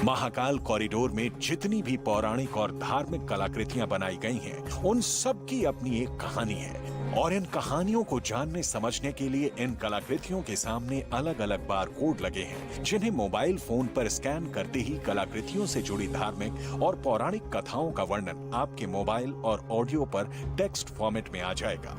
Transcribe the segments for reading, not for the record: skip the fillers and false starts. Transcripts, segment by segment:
Mahakal corridor में जितनी भी पौराणिक और धार्मिक कलाकृतियां बनाई गई हैं, उन सब की अपनी एक कहानी है और इन कहानियों को जानने समझने के लिए इन कलाकृतियों के सामने अलग अलग बारकोड लगे हैं, जिन्हें मोबाइल फोन पर स्कैन करते ही कलाकृतियों से जुड़ी धार्मिक और पौराणिक कथाओं का वर्णन आपके मोबाइल और ऑडियो पर टेक्स्ट फॉर्मेट में आ जाएगा।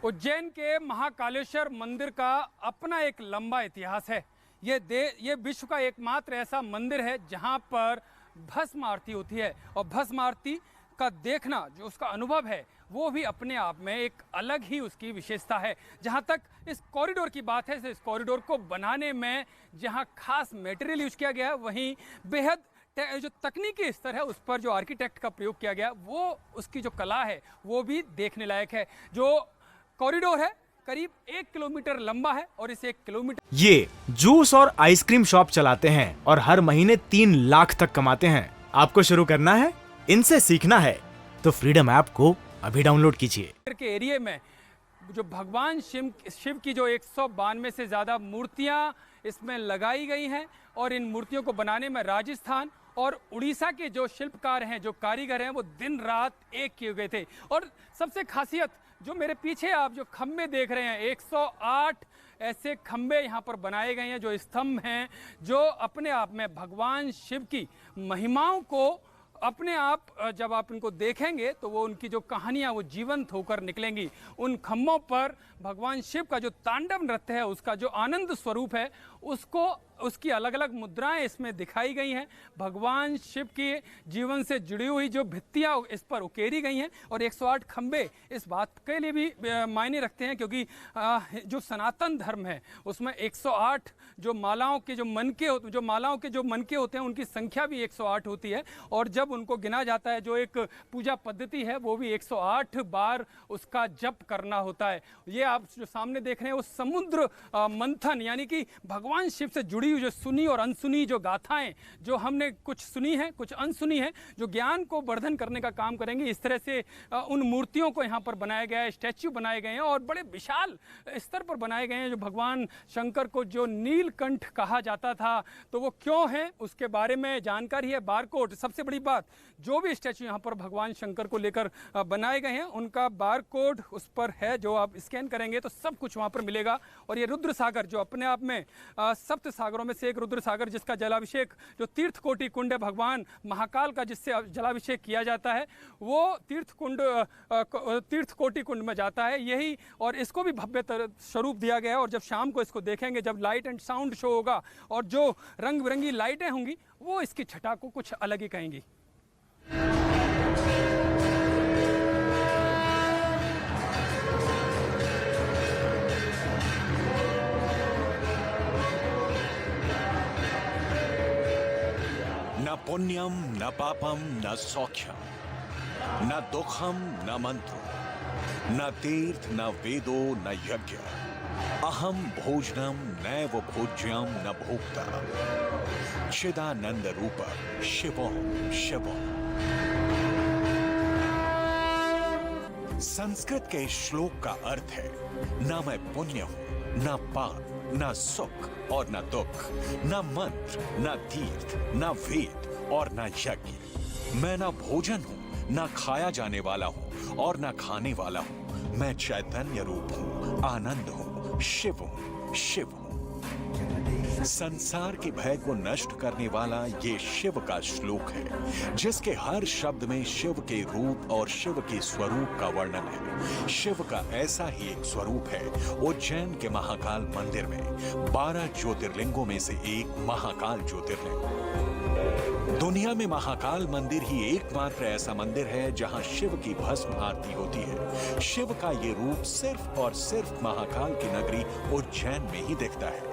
उज्जैन के महाकालेश्वर मंदिर का अपना एक लंबा इतिहास है। ये विश्व का एकमात्र ऐसा मंदिर है जहां पर भस्म आरती होती है और भस्म आरती का देखना, जो उसका अनुभव है, वो भी अपने आप में एक अलग ही उसकी विशेषता है। जहां तक इस कॉरिडोर की बात है, इस कॉरिडोर को बनाने में जहां खास मटेरियल यूज किया गया है, वहीं बेहद जो तकनीकी स्तर है उस पर जो आर्किटेक्ट का प्रयोग किया गया, वो उसकी जो कला है वो भी देखने लायक है। जो कॉरिडोर है करीब 1 किलोमीटर लंबा है और इस 1 किलोमीटर ये जूस और आइसक्रीम शॉप चलाते हैं और हर महीने 3 लाख तक कमाते हैं। आपको शुरू करना है, इनसे सीखना है तो फ्रीडम ऐप को अभी डाउनलोड कीजिए। के एरिया में जो भगवान शिव की जो 192 से ज्यादा मूर्तियां इसमें लगाई गई हैं और इन मूर्तियों को बनाने में राजस्थान और उड़ीसा के जो शिल्पकार हैं, जो कारीगर हैं, वो दिन रात एक किए गए थे। और सबसे खासियत, जो मेरे पीछे आप जो खंबे देख रहे हैं, 108 ऐसे खंबे यहाँ पर बनाए गए हैं, जो स्तंभ हैं, जो अपने आप में भगवान शिव की महिमाओं को अपने आप जब आप इनको देखेंगे तो वो उनकी जो कहानियाँ वो जीवंत होकर निकलेंगी। उन खम्भों पर भगवान शिव का जो तांडव नृत्य है, उसका जो आनंद स्वरूप है, उसकी अलग अलग मुद्राएं इसमें दिखाई गई हैं। भगवान शिव के जीवन से जुड़ी हुई जो भित्तियां इस पर उकेरी गई हैं और 108 खंबे इस बात के लिए भी मायने रखते हैं, क्योंकि जो सनातन धर्म है उसमें 108 जो मालाओं के जो मनके होते हैं, उनकी संख्या भी 108 होती है और जब उनको गिना जाता है, जो एक पूजा पद्धति है, वो भी 108 बार उसका जप करना होता है। ये आप जो सामने देख रहे हैं वो समुद्र मंथन, यानी कि भगवान शिव से जुड़ी हुई जो सुनी और अनसुनी जो गाथाएं, जो हमने कुछ सुनी है, कुछ अनसुनी है, जो ज्ञान को वर्धन करने का काम करेंगे। इस तरह से उन मूर्तियों को यहाँ पर बनाया गया है, स्टैच्यू बनाए गए हैं और बड़े विशाल स्तर पर बनाए गए हैं। जो भगवान शंकर को जो नीलकंठ कहा जाता था, तो वो क्यों है उसके बारे में जानकारी है। बारकोड, सबसे बड़ी बात, जो भी स्टैच्यू यहाँ पर भगवान शंकर को लेकर बनाए गए हैं, उनका बारकोड उस पर है, जो आप स्कैन करेंगे तो सब कुछ वहाँ पर मिलेगा। और ये रुद्र सागर, जो अपने आप में सप्त सागरों में से एक रुद्र सागर, जिसका जलाभिषेक, जो तीर्थ कोटि कुंड है भगवान महाकाल का, जिससे जलाभिषेक किया जाता है, वो तीर्थ कोटि कुंड में जाता है यही। और इसको भी भव्य स्वरूप दिया गया है। और जब शाम को इसको देखेंगे, जब लाइट एंड साउंड शो होगा और जो रंग बिरंगी लाइटें होंगी, वो इसकी छटा को कुछ अलग ही कहेंगी। न पुण्यम न पापम न सौख्यम, न दुखम न मंत्र, न तीर्थ न वेदो न यज्ञ, अहम भोजनम नैव भोज्यम न भोक्ता, चिदानंद रूप शिवों शिवों। संस्कृत के इस श्लोक का अर्थ है, न मैं पुण्य हूं, न पाप, न सुख और न दुख, न मंत्र, न तीर्थ, न वेद और न यज्ञ। मैं न भोजन हूं, न खाया जाने वाला हूं और न खाने वाला हूं। मैं चैतन्य रूप हूं, आनंद हूं, शिव हूं, शिव हूं। संसार के भय को नष्ट करने वाला ये शिव का श्लोक है, जिसके हर शब्द में शिव के रूप और शिव के स्वरूप का वर्णन है। शिव का ऐसा ही एक स्वरूप है उज्जैन के महाकाल मंदिर में, 12 ज्योतिर्लिंगों में से एक महाकाल ज्योतिर्लिंग। दुनिया में महाकाल मंदिर ही एकमात्र ऐसा मंदिर है जहां शिव की भस्म आरती होती है। शिव का ये रूप सिर्फ और सिर्फ महाकाल की नगरी उज्जैन में ही दिखता है।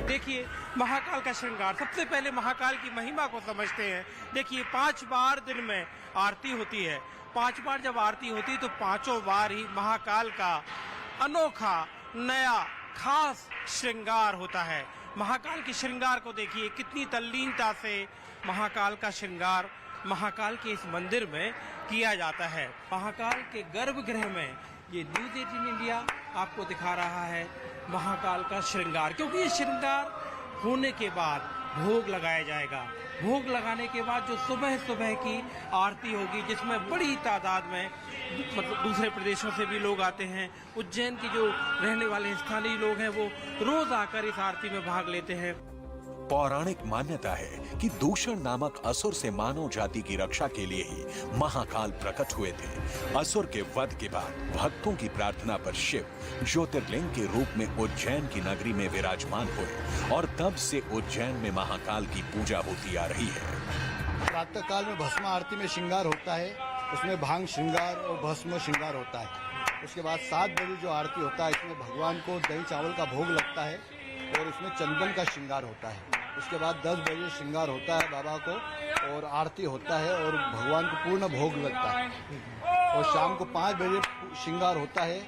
देखिए महाकाल का श्रृंगार, सबसे पहले महाकाल की महिमा को समझते हैं। देखिए 5 बार दिन में आरती होती है। 5 बार जब आरती होती है तो 5 बार ही महाकाल का अनोखा नया खास श्रृंगार होता है। महाकाल के श्रृंगार को देखिए, कितनी तल्लीनता से महाकाल का श्रृंगार महाकाल के इस मंदिर में किया जाता है। महाकाल के गर्भगृह में ये न्यूज 18 इंडिया आपको दिखा रहा है महाकाल का श्रृंगार, क्योंकि ये श्रृंगार होने के बाद भोग लगाया जाएगा। भोग लगाने के बाद जो सुबह सुबह की आरती होगी, जिसमें बड़ी तादाद में मतलब दूसरे प्रदेशों से भी लोग आते हैं। उज्जैन के जो रहने वाले स्थानीय लोग हैं वो रोज आकर इस आरती में भाग लेते हैं। पौराणिक मान्यता है कि दूषण नामक असुर से मानव जाति की रक्षा के लिए ही महाकाल प्रकट हुए थे। असुर के वध के बाद भक्तों की प्रार्थना पर शिव ज्योतिर्लिंग के रूप में उज्जैन की नगरी में विराजमान हुए और तब से उज्जैन में महाकाल की पूजा होती आ रही है। प्रातः काल में भस्म आरती में श्रृंगार होता है, उसमें भांग श्रृंगार और भस्म श्रृंगार होता है। उसके बाद 7 बजे जो आरती होता है, इसमें भगवान को दही चावल का भोग लगता है और इसमें चंदन का श्रृंगार होता है। उसके बाद 10 बजे श्रृंगार होता है बाबा को और आरती होता है और भगवान को पूर्ण भोग लगता है। और शाम को 5 बजे श्रृंगार होता है,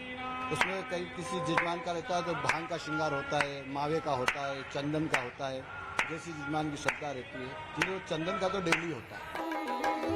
उसमें कई किसी जजमान का रहता है तो भांग का श्रृंगार होता है, मावे का होता है, चंदन का होता है, जैसी जजमान की श्रद्धा रहती है। जिन्हें चंदन का तो डेली होता है।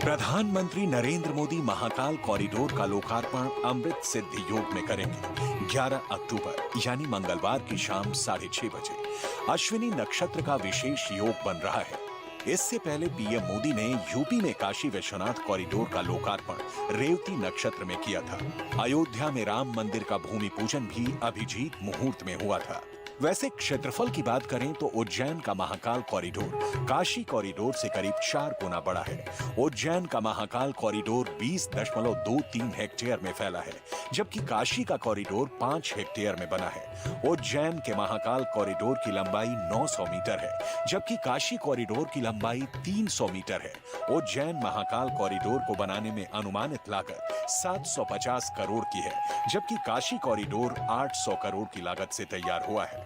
प्रधानमंत्री नरेंद्र मोदी महाकाल कॉरिडोर का लोकार्पण अमृत सिद्धि योग में करेंगे 11 अक्टूबर यानी मंगलवार की शाम 6:30 बजे। अश्विनी नक्षत्र का विशेष योग बन रहा है। इससे पहले पीएम मोदी ने यूपी में काशी विश्वनाथ कॉरिडोर का लोकार्पण रेवती नक्षत्र में किया था। अयोध्या में राम मंदिर का भूमि पूजन भी अभिजीत मुहूर्त में हुआ था। वैसे क्षेत्रफल की बात करें तो उज्जैन का महाकाल कॉरिडोर काशी कॉरिडोर से करीब 4 गुना बड़ा है। उज्जैन का महाकाल कॉरिडोर 20.23 हेक्टेयर में फैला है, जबकि काशी का कॉरिडोर 5 हेक्टेयर में बना है। उज्जैन के महाकाल कॉरिडोर की लंबाई 900 मीटर है, जबकि काशी कॉरिडोर की लंबाई 300 मीटर है। उज्जैन महाकाल कॉरिडोर को बनाने में अनुमानित लागत 750 करोड़ की है, जबकि काशी कॉरिडोर 800 करोड़ की लागत से तैयार हुआ है।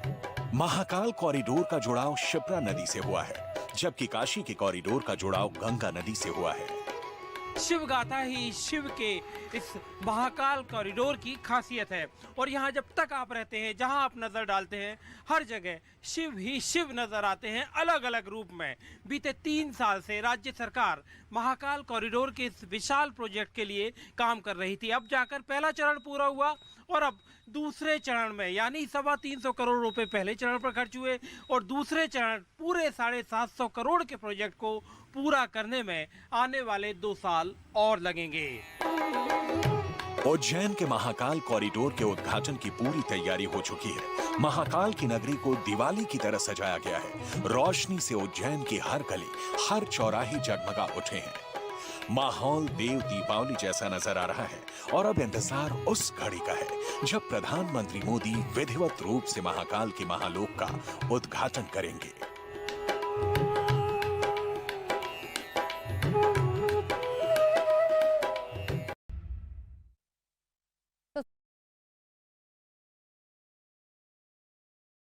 महाकाल कॉरिडोर का जुड़ाव शिप्रा नदी से हुआ है, जबकि काशी के कॉरिडोर का जुड़ाव गंगा नदी से हुआ है। शिव गाथा ही शिव के इस महाकाल कॉरिडोर की खासियत है। और यहाँ जब तक आप रहते हैं, जहाँ आप नजर डालते हैं, हर जगह शिव ही शिव नजर आते हैं, अलग अलग रूप में। बीते 3 साल से राज्य सरकार महाकाल कॉरिडोर के इस विशाल प्रोजेक्ट के लिए काम कर रही थी। अब जाकर पहला चरण पूरा हुआ और अब दूसरे चरण में यानी 325 करोड़ रुपए पहले चरण पर खर्च हुए और दूसरे चरण पूरे 750 करोड़ के प्रोजेक्ट को पूरा करने में आने वाले 2 साल और लगेंगे। उज्जैन के महाकाल कॉरिडोर के उद्घाटन की पूरी तैयारी हो चुकी है। महाकाल की नगरी को दिवाली की तरह सजाया गया है। रोशनी से उज्जैन की हर गली, हर चौराहे जगमगा उठे हैं। माहौल देव दीपावली जैसा नजर आ रहा है और अब इंतजार उस घड़ी का है जब प्रधानमंत्री मोदी विधिवत रूप से महाकाल के महालोक का उद्घाटन करेंगे।